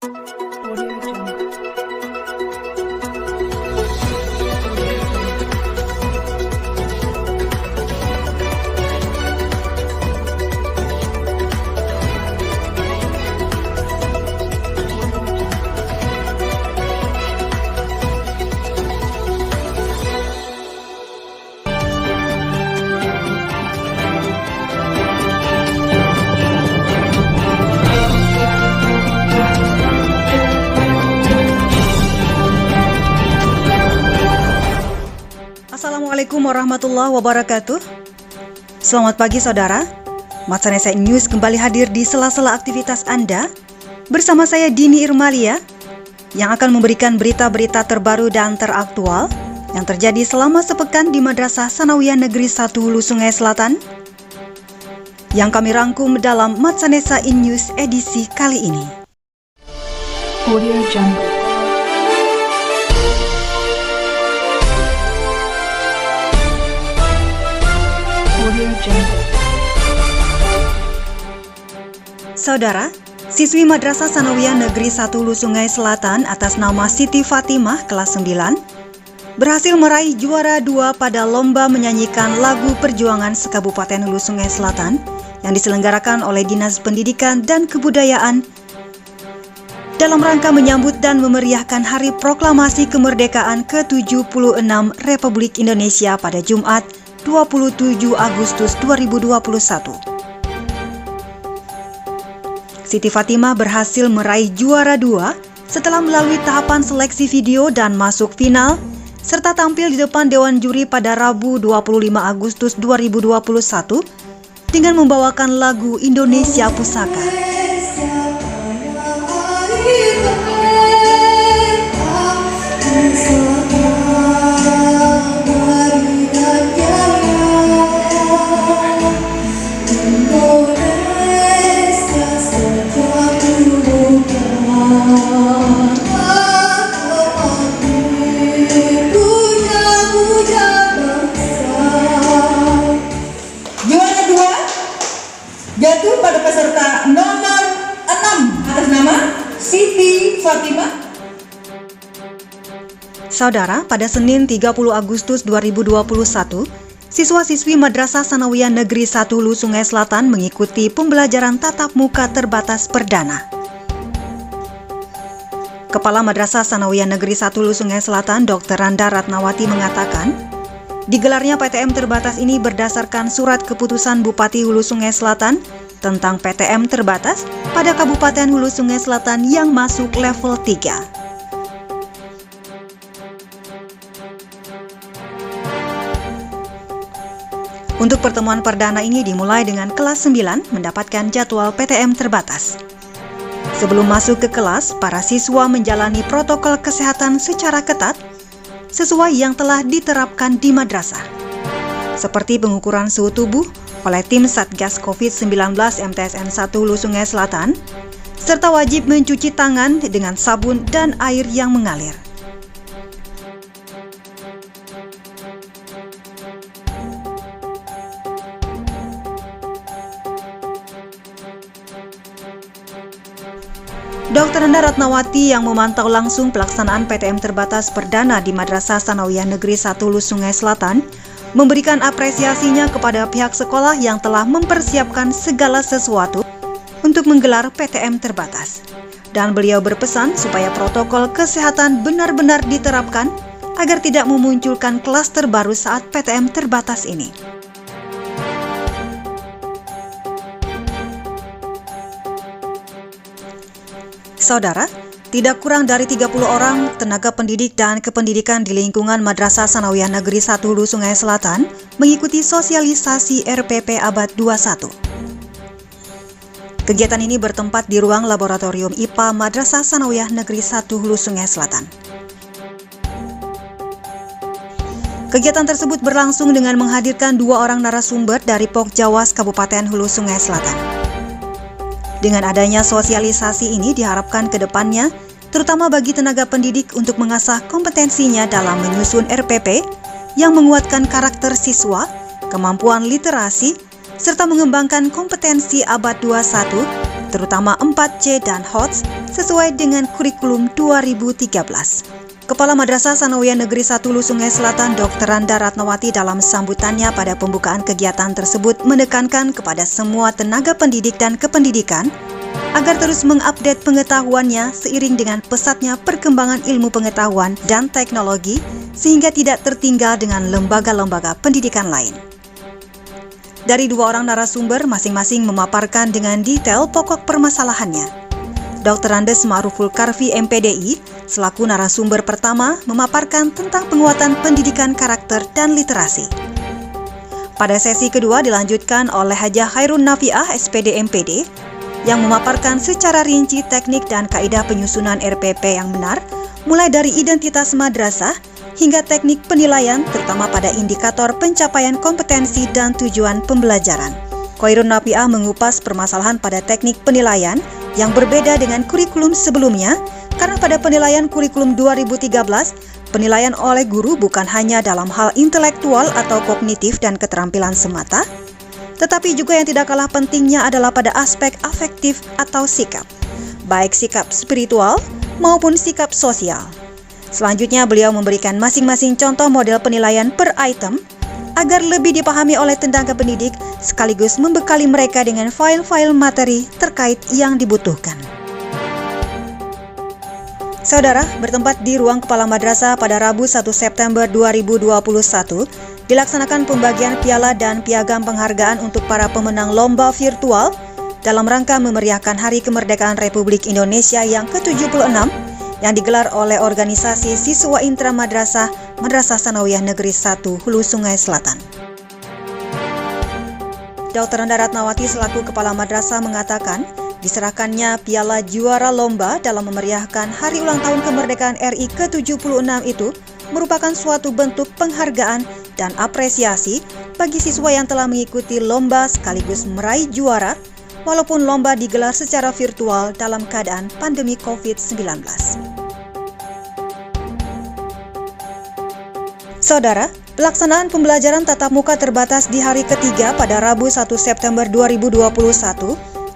Audio Jungle. Assalamualaikum warahmatullahi wabarakatuh. Selamat pagi saudara. Matsanesa News kembali hadir di sela-sela aktivitas Anda bersama saya Dini Irmalia yang akan memberikan berita-berita terbaru dan teraktual yang terjadi selama sepekan di Madrasah Sanawiyah Negeri 1 Hulu Sungai Selatan yang kami rangkum dalam Matsanesa News edisi kali ini. Audio Jungle. Audio Jungle. Saudara, siswi Madrasah Sanawiyah Negeri 1 Hulu Sungai Selatan atas nama Siti Fatimah kelas 9 berhasil meraih juara 2 pada lomba menyanyikan lagu perjuangan se-Kabupaten Hulu Sungai Selatan yang diselenggarakan oleh Dinas Pendidikan dan Kebudayaan dalam rangka menyambut dan memeriahkan Hari Proklamasi Kemerdekaan ke-76 Republik Indonesia pada Jumat 27 Agustus 2021. Siti Fatimah berhasil meraih juara 2 setelah melalui tahapan seleksi video dan masuk final, serta tampil di depan Dewan Juri pada Rabu 25 Agustus 2021 dengan membawakan lagu Indonesia Pusaka. Jatuh pada peserta nomor 6 atas nama Siti Fatimah. Saudara, pada Senin 30 Agustus 2021, siswa-siswi Madrasah Sanawiyah Negeri 1 Hulu Sungai Selatan mengikuti pembelajaran tatap muka terbatas perdana. Kepala Madrasah Sanawiyah Negeri 1 Hulu Sungai Selatan, Dr. Randa Ratnawati mengatakan, digelarnya PTM terbatas ini berdasarkan surat keputusan Bupati Hulu Sungai Selatan tentang PTM terbatas pada Kabupaten Hulu Sungai Selatan yang masuk level 3. Untuk pertemuan perdana ini dimulai dengan kelas 9 mendapatkan jadwal PTM terbatas. Sebelum masuk ke kelas, para siswa menjalani protokol kesehatan secara ketat sesuai yang telah diterapkan di madrasah, seperti pengukuran suhu tubuh oleh tim Satgas COVID-19 MTSN 1 Hulu Sungai Selatan, serta wajib mencuci tangan dengan sabun dan air yang mengalir. Dr. Randa Ratnawati yang memantau langsung pelaksanaan PTM terbatas perdana di Madrasah Sanawiyah Negeri 1 Hulu Sungai Selatan memberikan apresiasinya kepada pihak sekolah yang telah mempersiapkan segala sesuatu untuk menggelar PTM terbatas. Dan beliau berpesan supaya protokol kesehatan benar-benar diterapkan agar tidak memunculkan klaster baru saat PTM terbatas ini. Saudara, tidak kurang dari 30 orang tenaga pendidik dan kependidikan di lingkungan Madrasah Sanawiyah Negeri 1 Hulu Sungai Selatan mengikuti sosialisasi RPP Abad 21. Kegiatan ini bertempat di ruang laboratorium IPA Madrasah Sanawiyah Negeri 1 Hulu Sungai Selatan. Kegiatan tersebut berlangsung dengan menghadirkan 2 orang narasumber dari Pokjawas Kabupaten Hulu Sungai Selatan. Dengan adanya sosialisasi ini diharapkan ke depannya, terutama bagi tenaga pendidik untuk mengasah kompetensinya dalam menyusun RPP yang menguatkan karakter siswa, kemampuan literasi, serta mengembangkan kompetensi abad 21 terutama 4C dan HOTS sesuai dengan kurikulum 2013. Kepala Madrasah Sanawiyah Negeri 1 Hulu Sungai Selatan Dr. Randa Ratnawati dalam sambutannya pada pembukaan kegiatan tersebut menekankan kepada semua tenaga pendidik dan kependidikan agar terus mengupdate pengetahuannya seiring dengan pesatnya perkembangan ilmu pengetahuan dan teknologi sehingga tidak tertinggal dengan lembaga-lembaga pendidikan lain. Dari dua orang narasumber masing-masing memaparkan dengan detail pokok permasalahannya. Dr. Andes Ma'ruful Karfi MPDI selaku narasumber pertama memaparkan tentang penguatan pendidikan karakter dan literasi. Pada sesi kedua dilanjutkan oleh Hajah Khairun Nafiah SPD MPD yang memaparkan secara rinci teknik dan kaidah penyusunan RPP yang benar, mulai dari identitas madrasah hingga teknik penilaian terutama pada indikator pencapaian kompetensi dan tujuan pembelajaran. Khairun Nafiah mengupas permasalahan pada teknik penilaian yang berbeda dengan kurikulum sebelumnya karena pada penilaian kurikulum 2013, penilaian oleh guru bukan hanya dalam hal intelektual atau kognitif dan keterampilan semata, tetapi juga yang tidak kalah pentingnya adalah pada aspek afektif atau sikap, baik sikap spiritual maupun sikap sosial. Selanjutnya beliau memberikan masing-masing contoh model penilaian per item agar lebih dipahami oleh tenaga pendidik sekaligus membekali mereka dengan file-file materi terkait yang dibutuhkan. Saudara, bertempat di ruang Kepala Madrasah pada Rabu 1 September 2021, dilaksanakan pembagian piala dan piagam penghargaan untuk para pemenang lomba virtual dalam rangka memeriahkan Hari Kemerdekaan Republik Indonesia yang ke-76 yang digelar oleh organisasi Siswa Intra Madrasah Madrasah Sanawiyah Negeri 1 Hulu Sungai Selatan. Dr. Randa Ratnawati selaku Kepala Madrasah mengatakan, diserahkannya piala juara lomba dalam memeriahkan Hari Ulang Tahun Kemerdekaan RI ke-76 itu merupakan suatu bentuk penghargaan dan apresiasi bagi siswa yang telah mengikuti lomba sekaligus meraih juara walaupun lomba digelar secara virtual dalam keadaan pandemi COVID-19. Saudara, pelaksanaan pembelajaran tatap muka terbatas di hari ketiga pada Rabu 1 September 2021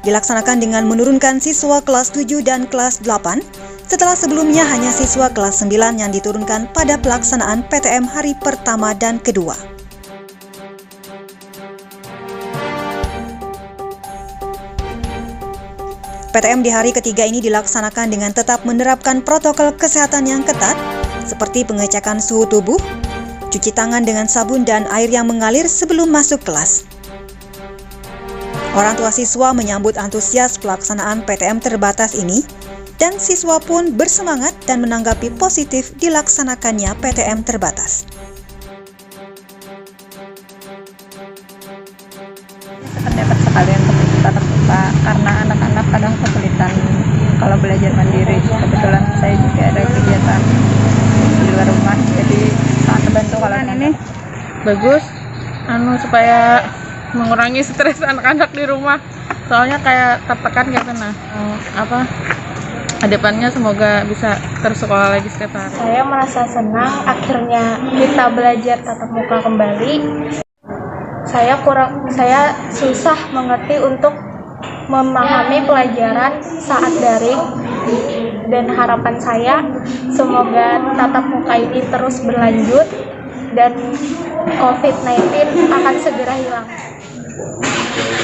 dilaksanakan dengan menurunkan siswa kelas 7 dan kelas 8 setelah sebelumnya hanya siswa kelas 9 yang diturunkan pada pelaksanaan PTM hari pertama dan kedua. PTM di hari ketiga ini dilaksanakan dengan tetap menerapkan protokol kesehatan yang ketat seperti pengecekan suhu tubuh, cuci tangan dengan sabun dan air yang mengalir sebelum masuk kelas. Orang tua siswa menyambut antusias pelaksanaan PTM terbatas ini dan siswa pun bersemangat dan menanggapi positif dilaksanakannya PTM terbatas. Dapat sekali untuk tatap muka karena anak-anak kadang kesulitan kalau belajar mandiri. Kebetulan saya juga ada kegiatan di luar rumah, jadi sangat membantu kalau ini bagus supaya mengurangi stres anak-anak di rumah, soalnya kayak tertekan gitu. Hadapannya semoga bisa terus sekolah lagi setiap hari. Saya merasa senang akhirnya kita belajar tatap muka kembali. Saya susah mengerti untuk memahami pelajaran saat daring, dan harapan saya semoga tatap muka ini terus berlanjut dan COVID-19 akan segera hilang.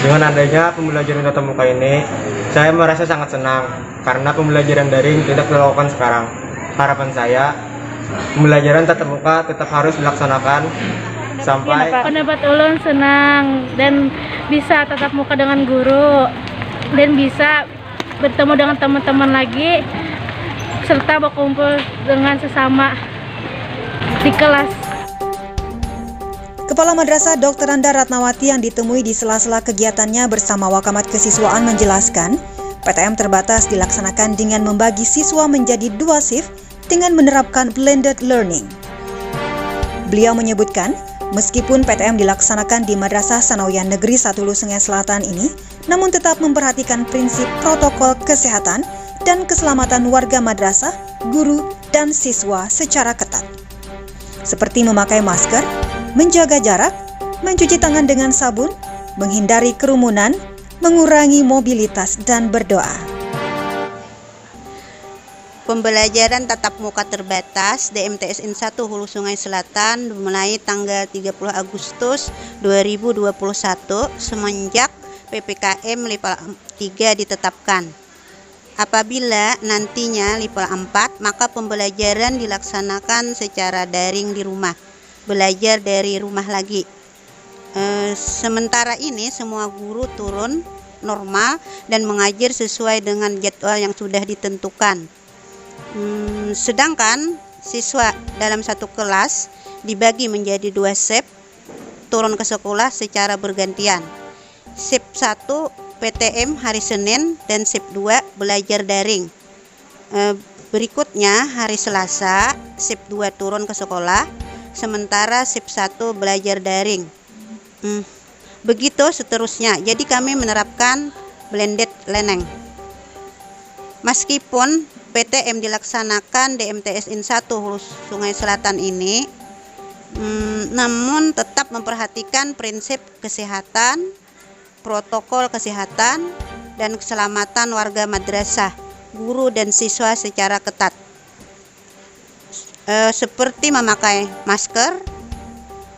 Dengan adanya pembelajaran tatap muka ini, saya merasa sangat senang karena pembelajaran daring tidak dilakukan sekarang. Harapan saya, pembelajaran tatap muka tetap harus dilaksanakan sampai Pendapat ulun senang dan bisa tatap muka dengan guru dan bisa bertemu dengan teman-teman lagi serta berkumpul dengan sesama di kelas. Kepala Madrasah Dr. Randa Ratnawati yang ditemui di sela-sela kegiatannya bersama Wakamat Kesiswaan menjelaskan, PTM terbatas dilaksanakan dengan membagi siswa menjadi 2 shift dengan menerapkan blended learning. Beliau menyebutkan, meskipun PTM dilaksanakan di Madrasah Sanawiyah Negeri 1 Hulu Sungai Selatan ini, namun tetap memperhatikan prinsip protokol kesehatan dan keselamatan warga madrasah, guru, dan siswa secara ketat. Seperti memakai masker, menjaga jarak, mencuci tangan dengan sabun, menghindari kerumunan, mengurangi mobilitas dan berdoa. Pembelajaran tatap muka terbatas DMTSN 1 Hulu Sungai Selatan mulai tanggal 30 Agustus 2021 semenjak PPKM level 3 ditetapkan. Apabila nantinya level 4, maka pembelajaran dilaksanakan secara daring di rumah, belajar dari rumah lagi. Sementara ini semua guru turun normal dan mengajar sesuai dengan jadwal yang sudah ditentukan. Sedangkan siswa dalam satu kelas dibagi menjadi 2 shift turun ke sekolah secara bergantian. Shift 1 PTM hari Senin dan shift 2 belajar daring. Berikutnya hari Selasa shift 2 turun ke sekolah, sementara shift 1 belajar daring. Begitu seterusnya. Jadi kami menerapkan blended learning. Meskipun PTM dilaksanakan DMTSN 1 Hulu Sungai Selatan ini, namun tetap memperhatikan prinsip kesehatan, protokol kesehatan, dan keselamatan warga madrasah, guru dan siswa secara ketat. Seperti memakai masker,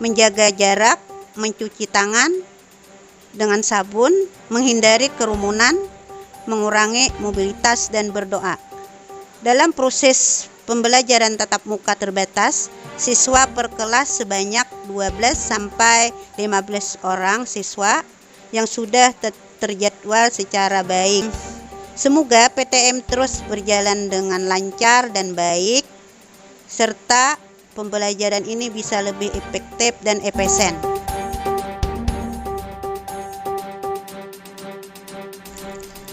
menjaga jarak, mencuci tangan dengan sabun, menghindari kerumunan, mengurangi mobilitas dan berdoa. Dalam proses pembelajaran tatap muka terbatas, siswa per kelas sebanyak 12 sampai 15 orang siswa yang sudah terjadwal secara baik. Semoga PTM terus berjalan dengan lancar dan baik, serta pembelajaran ini bisa lebih efektif dan efisien.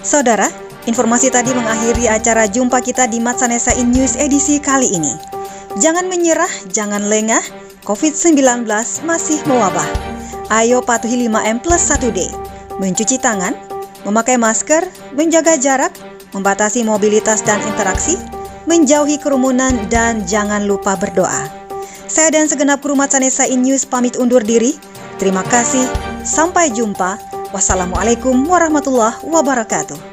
Saudara, informasi tadi mengakhiri acara jumpa kita di Matsanesa In News edisi kali ini. Jangan menyerah, jangan lengah, COVID-19 masih mewabah. Ayo patuhi 5M+1D, mencuci tangan, memakai masker, menjaga jarak, membatasi mobilitas dan interaksi, menjauhi kerumunan, dan jangan lupa berdoa. Saya dan segenap kru Matsanesa In News pamit undur diri. Terima kasih, sampai jumpa. Wassalamualaikum warahmatullahi wabarakatuh.